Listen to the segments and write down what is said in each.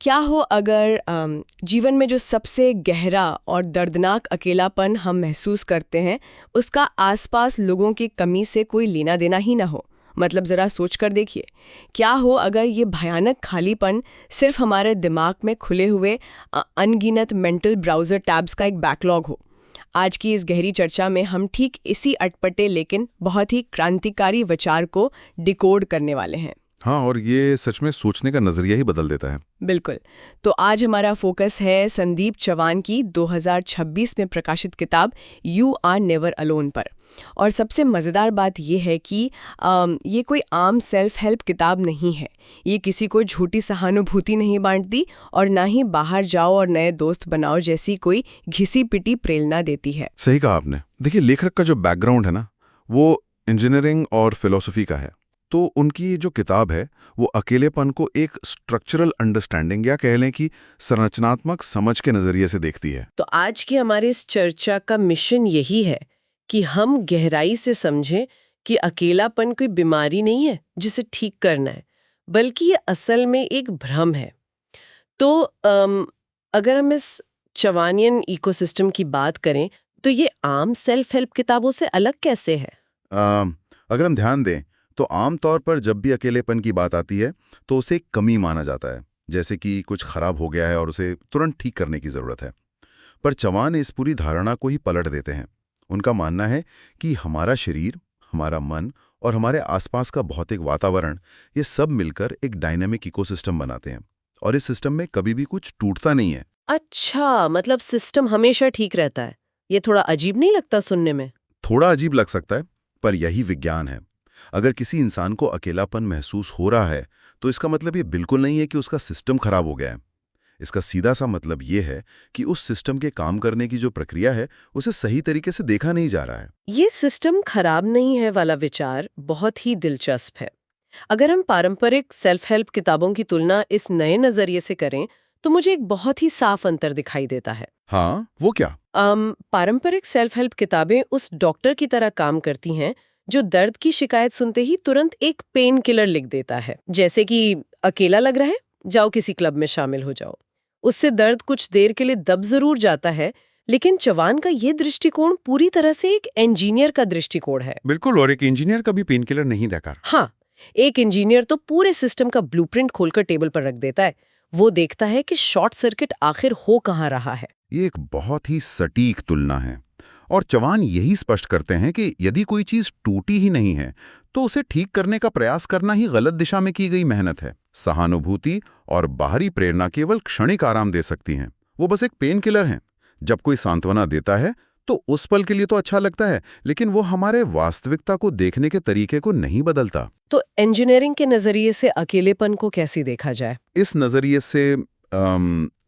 क्या हो अगर जीवन में जो सबसे गहरा और दर्दनाक अकेलापन हम महसूस करते हैं उसका आसपास लोगों की कमी से कोई लेना देना ही ना हो। मतलब ज़रा सोच कर देखिए, क्या हो अगर ये भयानक खालीपन सिर्फ हमारे दिमाग में खुले हुए अनगिनत मेंटल ब्राउज़र टैब्स का एक बैकलॉग हो। आज की इस गहरी चर्चा में हम ठीक इसी अटपटे लेकिन बहुत ही क्रांतिकारी विचार को डिकोड करने वाले हैं। हाँ, और ये सच में सोचने का नजरिया ही बदल देता है। बिल्कुल। तो आज हमारा फोकस है संदीप चौहान की 2026 में प्रकाशित किताब यू आर नेवर अलोन पर। और सबसे मज़ेदार बात यह है कि ये कोई आम सेल्फ हेल्प किताब नहीं है। ये किसी को झूठी सहानुभूति नहीं बांटती और ना ही बाहर जाओ और नए दोस्त बनाओ जैसी कोई घिसी पिटी प्रेरणा देती है। सही कहा आपने। देखिए, लेखक का जो बैकग्राउंड है ना, वो इंजीनियरिंग और फिलॉसफी का है। तो उनकी जो किताब है वो अकेलेपन को एक स्ट्रक्चरल अंडरस्टैंडिंग या कह लें कि संरचनात्मक समझ के नजरिए से देखती है। तो आज की हमारी इस चर्चा का मिशन यही है कि हम गहराई से समझें कि अकेलापन कोई बीमारी नहीं है जिसे ठीक करना है, बल्कि ये असल में एक भ्रम है। तो अगर हम इस चवानियन इकोसिस्टम की बात करें तो ये आम सेल्फ हेल्प किताबों से अलग कैसे है? अगर हम ध्यान दें तो आमतौर पर जब भी अकेलेपन की बात आती है तो उसे एक कमी माना जाता है, जैसे कि कुछ खराब हो गया है और उसे तुरंत ठीक करने की जरूरत है। पर चौहान इस पूरी धारणा को ही पलट देते हैं। उनका मानना है कि हमारा शरीर, हमारा मन और हमारे आसपास का भौतिक वातावरण, ये सब मिलकर एक डायनामिक इकोसिस्टम बनाते हैं और इस सिस्टम में कभी भी कुछ टूटता नहीं है। अच्छा, मतलब सिस्टम हमेशा ठीक रहता है। ये थोड़ा अजीब नहीं लगता सुनने में? थोड़ा अजीब लग सकता है, पर यही विज्ञान है। अगर किसी इंसान को अकेलापन महसूस हो रहा है तो इसका मतलब ये बिल्कुल नहीं है कि उसका सिस्टम खराब हो गया है। इसका सीधा सा मतलब ये है कि उस सिस्टम के काम करने की जो प्रक्रिया है उसे सही तरीके से देखा नहीं जा रहा है। ये सिस्टम खराब नहीं है वाला विचार बहुत ही दिलचस्प है। अगर हम पारंपरिक सेल्फ हेल्प किताबों की तुलना इस नए नजरिए से करें तो मुझे एक बहुत ही साफ अंतर दिखाई देता है। हाँ, वो क्या? पारंपरिक सेल्फ हेल्प किताबें उस डॉक्टर की तरह काम करती हैं जो दर्द की शिकायत सुनते ही तुरंत एक पेन किलर लिख देता है, जैसे कि अकेला लग रहा है, जाओ किसी क्लब में शामिल हो जाओ। उससे दर्द कुछ देर के लिए दब जरूर जाता है, लेकिन चौहान का ये दृष्टिकोण पूरी तरह से एक इंजीनियर का दृष्टिकोण है। बिल्कुल, और एक इंजीनियर का भी पेन किलर नहीं देखा। हाँ, एक इंजीनियर तो पूरे सिस्टम का ब्लूप्रिंट खोलकर टेबल पर रख देता है। वो देखता है कि शॉर्ट सर्किट आखिर हो कहाँ रहा है। ये एक बहुत ही सटीक तुलना है और चौहान यही स्पष्ट करते हैं कि यदि कोई चीज टूटी ही नहीं है तो उसे ठीक करने का प्रयास करना ही गलत दिशा में की गई मेहनत है। सहानुभूति और बाहरी प्रेरणा केवल क्षणिक आराम दे सकती हैं, वो बस एक पेन किलर हैं। जब कोई सांत्वना देता है तो उस पल के लिए तो अच्छा लगता है, लेकिन वो हमारे वास्तविकता को देखने के तरीके को नहीं बदलता। तो इंजीनियरिंग के नजरिए से अकेलेपन को कैसे देखा जाए? इस नजरिए से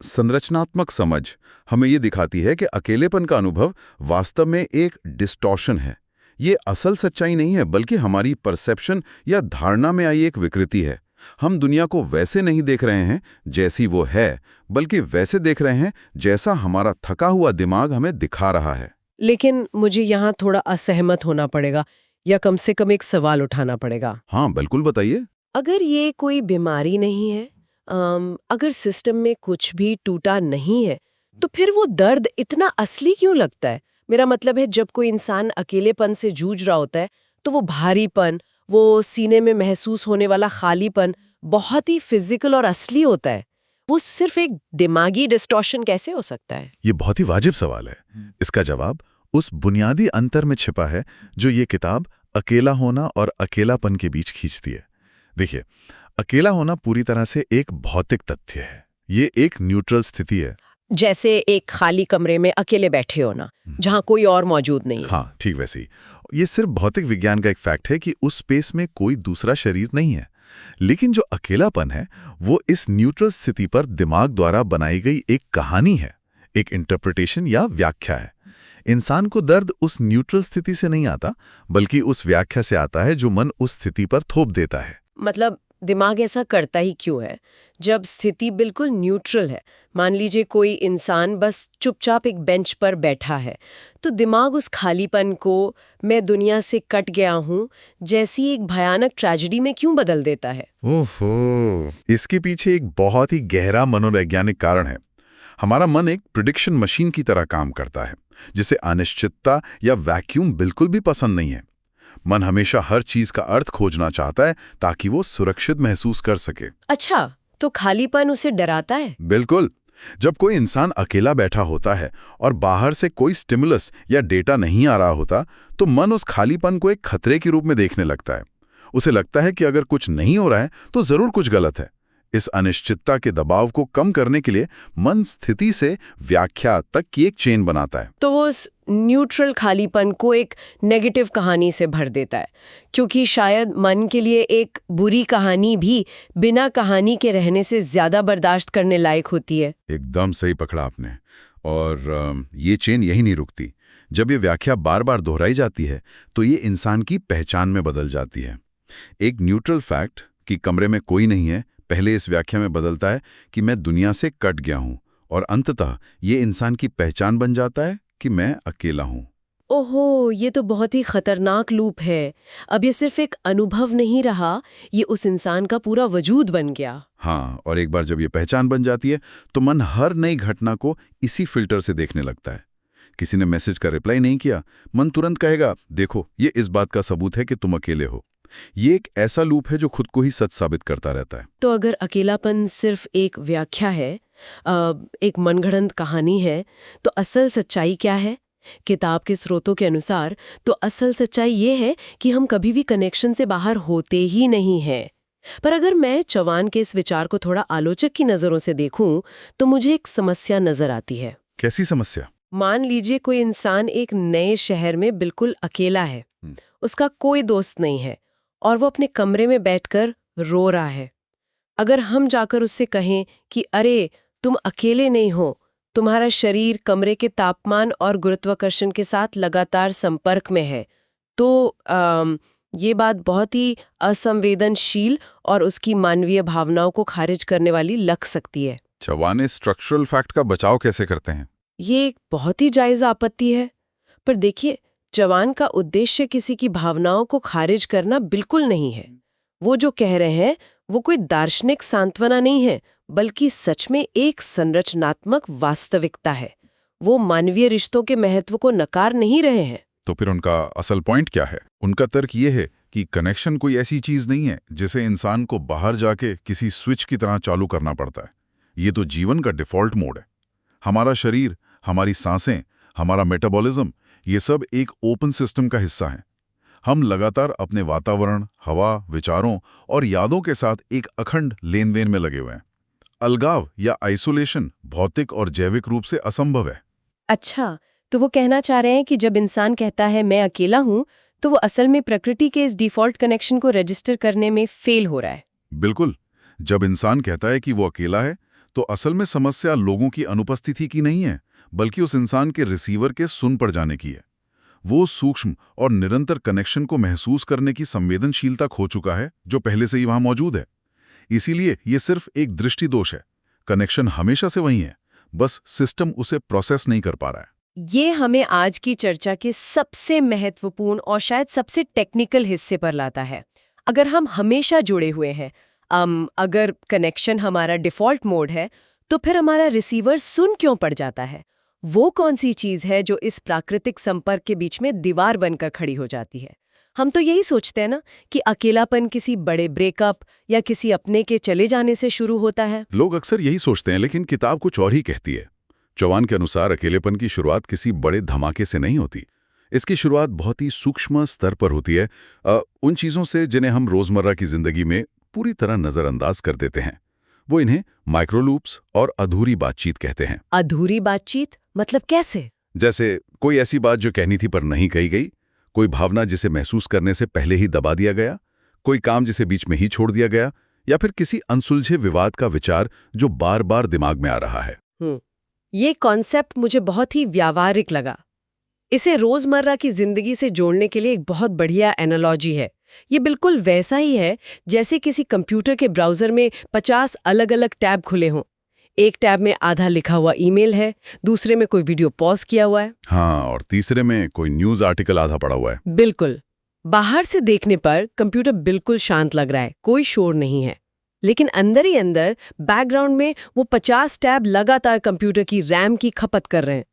संरचनात्मक समझ हमें ये दिखाती है कि अकेलेपन का अनुभव वास्तव में एक डिस्टॉर्शन है। ये असल सच्चाई नहीं है, बल्कि हमारी परसेप्शन या धारणा में आई एक विकृति है। हम दुनिया को वैसे नहीं देख रहे हैं जैसी वो है, बल्कि वैसे देख रहे हैं जैसा हमारा थका हुआ दिमाग हमें दिखा रहा है। लेकिन मुझे यहाँ थोड़ा असहमत होना पड़ेगा, या कम से कम एक सवाल उठाना पड़ेगा। हाँ, बिल्कुल, बताइए। अगर ये कोई बीमारी नहीं है, अगर सिस्टम में कुछ भी टूटा नहीं है, तो फिर वो दर्द इतना असली क्यों लगता है? मेरा मतलब है, जब कोई इंसान अकेलेपन से जूझ रहा होता है तो वो भारीपन, वो सीने में महसूस होने वाला खालीपन बहुत ही फिजिकल और असली होता है। वो सिर्फ एक दिमागी डिस्टॉर्शन कैसे हो सकता है? ये बहुत ही वाजिब सवाल है। इसका जवाब उस बुनियादी अंतर में छिपा है जो ये किताब अकेला होना और अकेलापन के बीच खींचती है। देखिए, अकेला होना पूरी तरह से एक भौतिक तथ्य है। ये एक न्यूट्रल स्थिति है, जैसे एक खाली कमरे में अकेले बैठे होना जहां कोई और मौजूद नहीं है। हाँ, ठीक वैसे ही। ये सिर्फ भौतिक विज्ञान का एक फैक्ट है कि उस स्पेस में कोई दूसरा शरीर नहीं है। लेकिन जो अकेलापन है वो इस न्यूट्रल स्थिति पर दिमाग द्वारा बनाई गई एक कहानी है, एक इंटरप्रिटेशन या व्याख्या है। इंसान को दर्द उस न्यूट्रल स्थिति से नहीं आता, बल्कि उस व्याख्या से आता है जो मन उस स्थिति पर थोप देता है। मतलब दिमाग ऐसा करता ही क्यों है? जब स्थिति बिल्कुल न्यूट्रल है, मान लीजिए कोई इंसान बस चुपचाप एक बेंच पर बैठा है, तो दिमाग उस खालीपन को मैं दुनिया से कट गया हूँ जैसी एक भयानक ट्रेजेडी में क्यों बदल देता है? ओहो, इसके पीछे एक बहुत ही गहरा मनोवैज्ञानिक कारण है। हमारा मन एक प्रिडिक्शन मशीन की तरह काम करता है, जिसे अनिश्चितता या वैक्यूम बिल्कुल भी पसंद नहीं है। मन हमेशा हर चीज का अर्थ खोजना चाहता है ताकि वो सुरक्षित महसूस कर सके। अच्छा, तो खालीपन उसे डराता है? बिल्कुल। जब कोई इंसान अकेला बैठा होता है और बाहर से कोई स्टिमुलस या डेटा नहीं आ रहा होता, तो मन उस खालीपन को एक खतरे के रूप में देखने लगता है। उसे लगता है कि अगर कुछ नहीं हो रहा है तो जरूर कुछ गलत है। इस अनिश्चितता के दबाव को कम करने के लिए मन स्थिति से व्याख्या तक की एक चेन बनाता है। तो वो उस न्यूट्रल खालीपन को एक नेगेटिव कहानी से भर देता है, क्योंकि शायद मन के लिए एक बुरी कहानी भी बिना कहानी के रहने से ज्यादा बर्दाश्त करने लायक होती है। एकदम सही पकड़ा आपने। और ये चेन यही नहीं रुकती। जब ये व्याख्या बार बार दोहराई जाती है तो ये इंसान की पहचान में बदल जाती है। एक न्यूट्रल फैक्ट कि कमरे में कोई नहीं है पहले इस व्याख्या में बदलता है कि मैं दुनिया से कट गया हूं, और अंततः ये इंसान की पहचान बन जाता है कि मैं अकेला हूं। ओहो, ये तो बहुत ही खतरनाक लूप है। अब ये सिर्फ एक अनुभव नहीं रहा, ये उस इंसान का पूरा वजूद बन गया। हाँ, और एक बार जब ये पहचान बन जाती है तो मन हर नई घटना को इसी फिल्टर से देखने लगता है। किसी ने मैसेज का रिप्लाई नहीं किया, मन तुरंत कहेगा, देखो ये इस बात का सबूत है कि तुम अकेले हो। ये एक ऐसा लूप है जो खुद को ही सच साबित करता रहता है। तो अगर अकेलापन सिर्फ एक व्याख्या है, एक मनगढ़ंत कहानी है, तो असल सच्चाई क्या है? किताब के स्रोतों के अनुसार तो असल सच्चाई ये है कि हम कभी भी कनेक्शन से बाहर होते ही नहीं हैं। पर अगर मैं चौहान के इस विचार को थोड़ा आलोचक की नज़रों से देखूं, तो मुझे एक समस्या नजर आती है। कैसी समस्या? मान लीजिए कोई इंसान एक नए शहर में बिल्कुल अकेला है, उसका कोई दोस्त नहीं है और वो अपने कमरे में बैठकर रो रहा है। अगर हम जाकर उससे कहें कि अरे तुम अकेले नहीं हो, तुम्हारा शरीर कमरे के तापमान और गुरुत्वाकर्षण के साथ लगातार संपर्क में है, तो ये बात बहुत ही असंवेदनशील और उसकी मानवीय भावनाओं को खारिज करने वाली लग सकती है। चौहान स्ट्रक्चरल फैक्ट का बचाव कैसे करते हैं? ये एक बहुत ही जायज़ आपत्ति है। पर देखिए, चौहान का उद्देश्य किसी की भावनाओं को खारिज करना बिल्कुल नहीं है। वो जो कह रहे हैं वो कोई दार्शनिक सांत्वना नहीं है, बल्कि सच में एक संरचनात्मक वास्तविकता है। वो मानवीय रिश्तों के महत्व को नकार नहीं रहे हैं। तो फिर उनका असल पॉइंट क्या है? उनका तर्क ये है कि कनेक्शन कोई ऐसी चीज नहीं है जिसे इंसान को बाहर जाके किसी स्विच की तरह चालू करना पड़ता है। ये तो जीवन का डिफॉल्ट मोड है। हमारा शरीर, हमारी सांसें, हमारा मेटाबॉलिज्म, ये सब एक ओपन सिस्टम का हिस्सा है। हम लगातार अपने वातावरण, हवा, विचारों और यादों के साथ एक अखंड लेन देन में लगे हुए हैं। अलगाव या आइसोलेशन भौतिक और जैविक रूप से असंभव है। अच्छा, तो वो कहना चाह रहे हैं कि जब इंसान कहता है मैं अकेला हूं, तो वो असल में प्रकृति के इस डिफॉल्ट कनेक्शन को रजिस्टर करने में फेल हो रहा है। बिल्कुल। जब इंसान कहता है कि वो अकेला है, तो असल में समस्या लोगों की अनुपस्थिति की नहीं है, बल्कि उस इंसान के रिसीवर के सुन पड़ जाने की है। वो सूक्ष्म और निरंतर कनेक्शन को महसूस करने की संवेदनशीलता खो चुका है, जो पहले से ही वहां मौजूद है। इसीलिए ये सिर्फ एक दृष्टि दोष है। कनेक्शन हमेशा से वही है, बस सिस्टम उसे प्रोसेस नहीं कर पा रहा है। ये हमें आज की चर्चा के सबसे महत्वपूर्ण और शायद सबसे टेक्निकल हिस्से पर लाता है। अगर हम हमेशा जुड़े हुए हैं, अगर कनेक्शन हमारा डिफ़ॉल्ट मोड है, तो फिर हमारा रिसीवर सुन क्यों पड़ जाता है? वो कौन सी चीज़ है जो इस प्राकृतिक संपर्क के बीच में दीवार बनकर खड़ी हो जाती है? हम तो यही सोचते हैं ना कि अकेलापन किसी बड़े ब्रेकअप या किसी अपने के चले जाने से शुरू होता है। लोग अक्सर यही सोचते हैं, लेकिन किताब कुछ और ही कहती है। चौहान के अनुसार अकेलेपन की शुरुआत किसी बड़े धमाके से नहीं होती। इसकी शुरुआत बहुत ही सूक्ष्म स्तर पर होती है, उन चीज़ों से जिन्हें हम रोज़मर्रा की ज़िंदगी में पूरी तरह नज़रअंदाज कर देते हैं। वो इन्हें माइक्रोलूप्स और अधूरी बातचीत कहते हैं। अधूरी बातचीत मतलब कैसे? जैसे कोई ऐसी बात जो कहनी थी पर नहीं कही गई, कोई भावना जिसे महसूस करने से पहले ही दबा दिया गया, कोई काम जिसे बीच में ही छोड़ दिया गया, या फिर किसी अनसुलझे विवाद का विचार जो बार बार दिमाग में आ रहा है। ये कॉन्सेप्ट मुझे बहुत ही व्यावहारिक लगा। इसे रोजमर्रा की जिंदगी से जोड़ने के लिए एक बहुत बढ़िया एनालॉजी है। ये बिल्कुल वैसा ही है जैसे किसी कंप्यूटर के ब्राउजर में 50 अलग-अलग टैब खुले हों। एक टैब में आधा लिखा हुआ ईमेल है, दूसरे में कोई वीडियो पॉज किया हुआ है। हाँ, और तीसरे में कोई न्यूज़ आर्टिकल आधा पड़ा हुआ है। बिल्कुल। बाहर से देखने पर कंप्यूटर बिल्कुल शांत लग रहा है, कोई शोर नहीं है। लेकिन अंदर ही अंदर बैकग्राउंड में वो 50 टैब लगातार कंप्यूटर की रैम की खपत कर रहे हैं।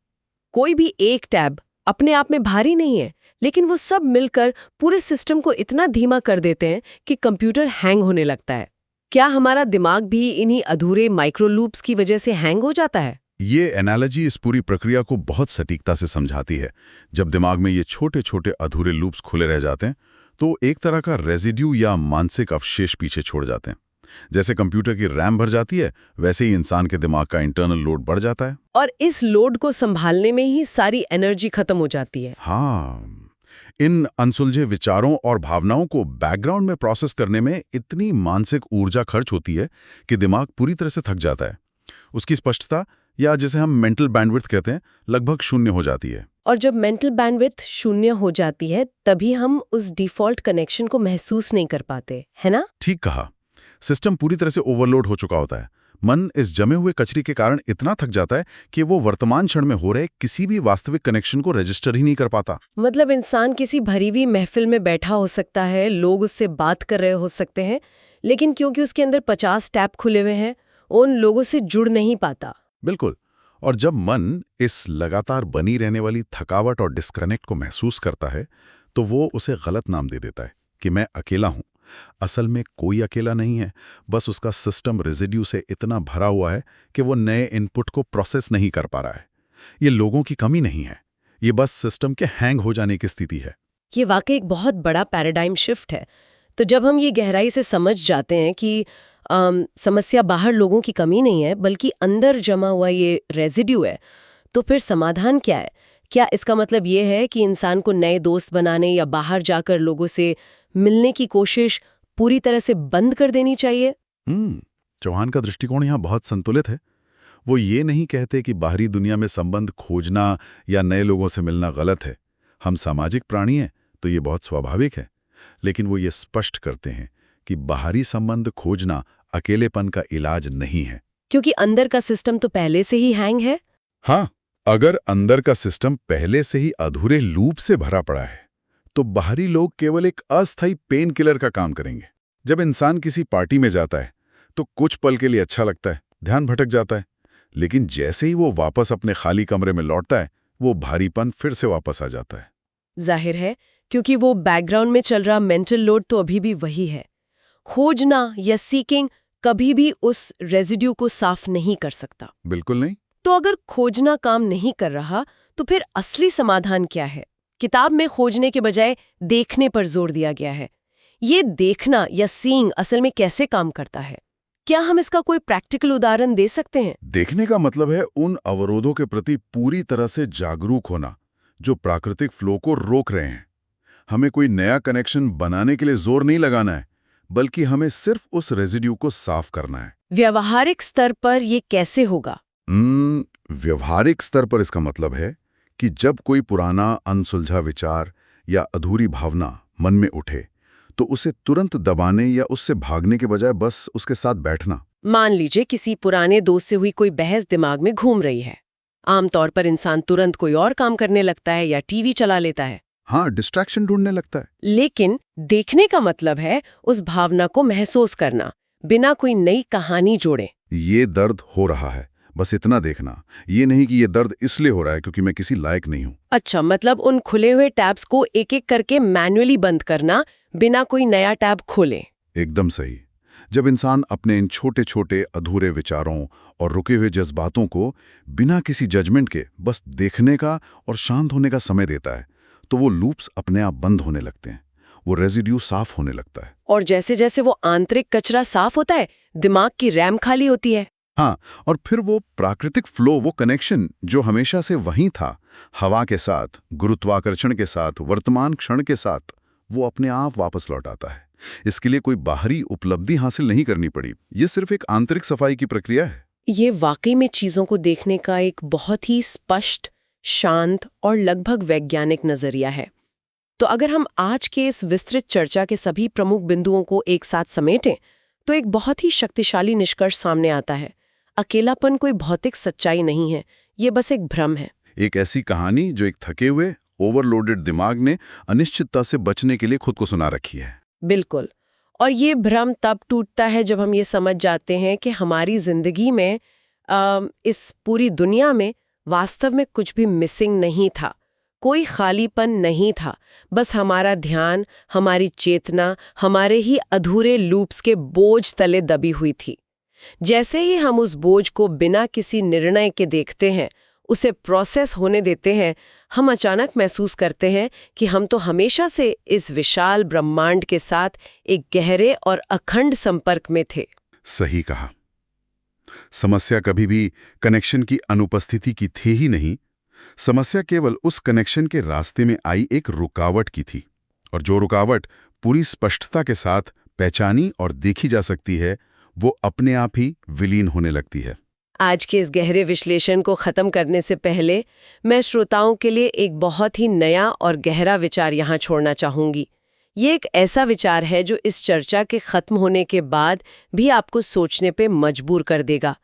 कोई भी एक टैब अपने आप में भारी नहीं है, लेकिन वो सब मिलकर पूरे सिस्टम को इतना धीमा कर देते हैं कि कंप्यूटर हैंग होने लगता है। क्या हमारा दिमाग भी इन्हीं अधूरे माइक्रो लूप्स की वजह से हैंग हो जाता है? ये एनालॉजी इस पूरी प्रक्रिया को बहुत सटीकता से समझाती है। जब दिमाग में ये छोटे छोटे अधूरे लूप्स खुले रह जाते हैं तो एक तरह का रेजिड्यू या मानसिक अवशेष पीछे छोड़ जाते हैं। जैसे कंप्यूटर की रैम भर जाती है, वैसे ही इंसान के दिमाग का इंटरनल लोड बढ़ जाता है। और इस लोड को संभालने में ही सारी एनर्जी खत्म हो जाती है। हाँ, इन अनसुलझे विचारों और भावनाओं को बैकग्राउंड में प्रोसेस करने में इतनी मानसिक ऊर्जा खर्च होती है कि दिमाग पूरी तरह से थक जाता है। उसकी स्पष्टता, या जिसे हम मेंटल बैंडविड्थ कहते हैं, लगभग शून्य हो जाती है। और जब मेंटल बैंडविड्थ शून्य हो जाती है, तभी हम उस डिफॉल्ट कनेक्शन को महसूस नहीं कर पाते, है ना? ठीक कहा। सिस्टम पूरी तरह से ओवरलोड हो चुका होता है। मन इस जमे हुए कचरे के कारण इतना थक जाता है कि वो वर्तमान क्षण में हो रहे किसी भी वास्तविक कनेक्शन को रजिस्टर ही नहीं कर पाता। मतलब इंसान किसी भरी हुई महफिल में बैठा हो सकता है, लोग उससे बात कर रहे हो सकते हैं, लेकिन क्योंकि उसके अंदर 50 टैब खुले हुए हैं, उन लोगों से जुड़ नहीं पाता। बिल्कुल। और जब मन इस लगातार बनी रहने वाली थकावट और डिस्कनेक्ट को महसूस करता है तो वो उसे गलत नाम दे देता है कि मैं अकेला हूं। असल में कोई अकेला नहीं है, बस उसका सिस्टम रेजिड्यू से इतना भरा हुआ है कि वो नए इनपुट को प्रोसेस नहीं कर पा रहा है। ये लोगों की कमी नहीं है, ये बस सिस्टम के हैंग हो जाने की स्थिति है। ये वाकई एक बहुत बड़ा पैराडाइम शिफ्ट है। तो जब हम ये गहराई से समझ जाते हैं कि समस्या बाहर लोगों की कमी नहीं है, बल्कि अंदर जमा हुआ ये रेजिड्यू है, तो फिर समाधान क्या है? क्या इसका मतलब ये है कि इंसान को नए दोस्त बनाने या बाहर जाकर लोगों से मिलने की कोशिश पूरी तरह से बंद कर देनी चाहिए? चौहान का दृष्टिकोण यहाँ बहुत संतुलित है। वो ये नहीं कहते कि बाहरी दुनिया में संबंध खोजना या नए लोगों से मिलना गलत है। हम सामाजिक प्राणी हैं, तो ये बहुत स्वाभाविक है। लेकिन वो ये स्पष्ट करते हैं कि बाहरी संबंध खोजना अकेलेपन का इलाज नहीं है, क्योंकि अंदर का सिस्टम तो पहले से ही हैंग है। हाँ, अगर अंदर का सिस्टम पहले से ही अधूरे लूप से भरा पड़ा है तो बाहरी लोग केवल एक अस्थायी पेन किलर का काम करेंगे। जब इंसान किसी पार्टी में जाता है तो कुछ पल के लिए अच्छा लगता है, ध्यान भटक जाता है, लेकिन जैसे ही वो वापस अपने खाली कमरे में लौटता है, वो भारीपन फिर से वापस आ जाता है। जाहिर है, क्योंकि वो बैकग्राउंड में चल रहा मेंटल लोड तो अभी भी वही है। खोजना या सीकिंग कभी भी उस रेजिड्यू को साफ नहीं कर सकता। बिल्कुल नहीं। तो अगर खोजना काम नहीं कर रहा, तो फिर असली समाधान क्या है? किताब में खोजने के बजाय देखने पर जोर दिया गया है। ये देखना या सीइंग असल में कैसे काम करता है? क्या हम इसका कोई प्रैक्टिकल उदाहरण दे सकते हैं? देखने का मतलब है उन अवरोधों के प्रति पूरी तरह से जागरूक होना जो प्राकृतिक फ्लो को रोक रहे हैं। हमें कोई नया कनेक्शन बनाने के लिए जोर नहीं लगाना है, बल्कि हमें सिर्फ उस रेजिड्यू को साफ करना है। व्यावहारिक स्तर पर ये कैसे होगा? व्यवहारिक स्तर पर इसका मतलब है कि जब कोई पुराना अनसुलझा विचार या अधूरी भावना मन में उठे तो उसे तुरंत दबाने या उससे भागने के बजाय बस उसके साथ बैठना। मान लीजिए किसी पुराने दोस्त से हुई कोई बहस दिमाग में घूम रही है। आमतौर पर इंसान तुरंत कोई और काम करने लगता है या टीवी चला लेता है। हाँ, डिस्ट्रैक्शन ढूंढने लगता है। लेकिन देखने का मतलब है उस भावना को महसूस करना, बिना कोई नई कहानी जोड़े। ये दर्द हो रहा है, बस इतना देखना। ये नहीं कि ये दर्द इसलिए हो रहा है क्योंकि मैं किसी लायक नहीं हूं। अच्छा, मतलब उन खुले हुए टैब्स को एक एक करके मैन्युअली बंद करना, बिना कोई नया टैब खोले। एकदम सही। जब इंसान अपने इन छोटे छोटे अधूरे विचारों और रुके हुए जज्बातों को बिना किसी जजमेंट के बस देखने का और शांत होने का समय देता है, तो वो लूप्स अपने आप बंद होने लगते हैं, वो रेजिड्यू साफ होने लगता है। और जैसे जैसे वो आंतरिक कचरा साफ होता है, दिमाग की रैम खाली होती है। हाँ, और फिर वो प्राकृतिक फ्लो, वो कनेक्शन जो हमेशा से वहीं था, हवा के साथ, गुरुत्वाकर्षण के साथ, वर्तमान क्षण के साथ, वो अपने आप वापस लौट आता है। इसके लिए कोई बाहरी उपलब्धि हासिल नहीं करनी पड़ी, ये सिर्फ एक आंतरिक सफाई की प्रक्रिया है। ये वाकई में चीजों को देखने का एक बहुत ही स्पष्ट, शांत और लगभग वैज्ञानिक नजरिया है। तो अगर हम आज के इस विस्तृत चर्चा के सभी प्रमुख बिंदुओं को एक साथ समेटें तो एक बहुत ही शक्तिशाली निष्कर्ष सामने आता है। अकेलापन कोई भौतिक सच्चाई नहीं है, ये बस एक भ्रम है। एक ऐसी कहानी जो एक थके हुए ओवरलोडेड दिमाग ने अनिश्चितता से बचने के लिए खुद को सुना रखी है। बिल्कुल। और ये भ्रम तब टूटता है जब हम ये समझ जाते हैं कि हमारी जिंदगी में इस पूरी दुनिया में वास्तव में कुछ भी मिसिंग नहीं था, कोई खालीपन नहीं था। बस हमारा ध्यान, हमारी चेतना हमारे ही अधूरे लूप्स के बोझ तले दबी हुई थी। जैसे ही हम उस बोझ को बिना किसी निर्णय के देखते हैं, उसे प्रोसेस होने देते हैं, हम अचानक महसूस करते हैं कि हम तो हमेशा से इस विशाल ब्रह्मांड के साथ एक गहरे और अखंड संपर्क में थे। सही कहा। समस्या कभी भी कनेक्शन की अनुपस्थिति की थी ही नहीं। समस्या केवल उस कनेक्शन के रास्ते में आई एक रुकावट की थी, और जो रुकावट पूरी स्पष्टता के साथ पहचानी और देखी जा सकती है, वो अपने आप ही विलीन होने लगती है। आज के इस गहरे विश्लेषण को खत्म करने से पहले मैं श्रोताओं के लिए एक बहुत ही नया और गहरा विचार यहाँ छोड़ना चाहूंगी। ये एक ऐसा विचार है जो इस चर्चा के खत्म होने के बाद भी आपको सोचने पे मजबूर कर देगा।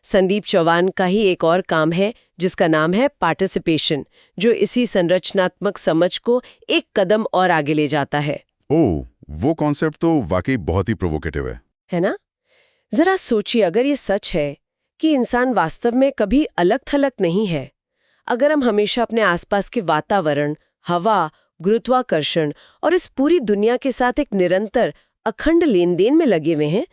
संदीप चौहान का ही एक और काम है जिसका नाम है पार्टिसिपेशन, जो इसी संरचनात्मक समझ को एक कदम और आगे ले जाता है। ओह, वो कॉन्सेप्ट तो वाकई बहुत ही प्रोवोकेटिव है ना? जरा सोचिए, अगर ये सच है कि इंसान वास्तव में कभी अलग थलग नहीं है, अगर हम हमेशा अपने आसपास के वातावरण, हवा, गुरुत्वाकर्षण और इस पूरी दुनिया के साथ एक निरंतर अखंड लेनदेन में लगे हुए हैं,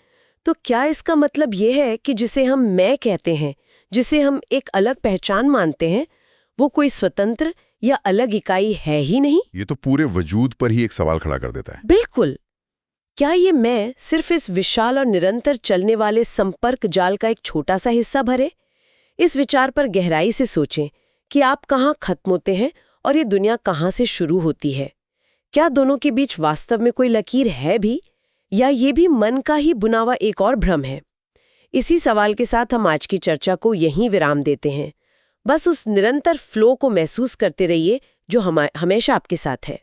तो क्या इसका मतलब ये है कि जिसे हम मैं कहते हैं, जिसे हम एक अलग पहचान मानते हैं, वो कोई स्वतंत्र या अलग इकाई है ही नहीं? ये तो पूरे वजूद पर ही एक सवाल खड़ा कर देता है। बिल्कुल। क्या ये मैं सिर्फ इस विशाल और निरंतर चलने वाले संपर्क जाल का एक छोटा सा हिस्सा भरे? इस विचार पर गहराई से सोचें कि आप कहाँ खत्म होते हैं और ये दुनिया कहाँ से शुरू होती है। क्या दोनों के बीच वास्तव में कोई लकीर है भी, या ये भी मन का ही बुनावा एक और भ्रम है? इसी सवाल के साथ हम आज की चर्चा को यहीं विराम देते हैं। बस उस निरंतर फ्लो को महसूस करते रहिए जो हमेशा आपके साथ है।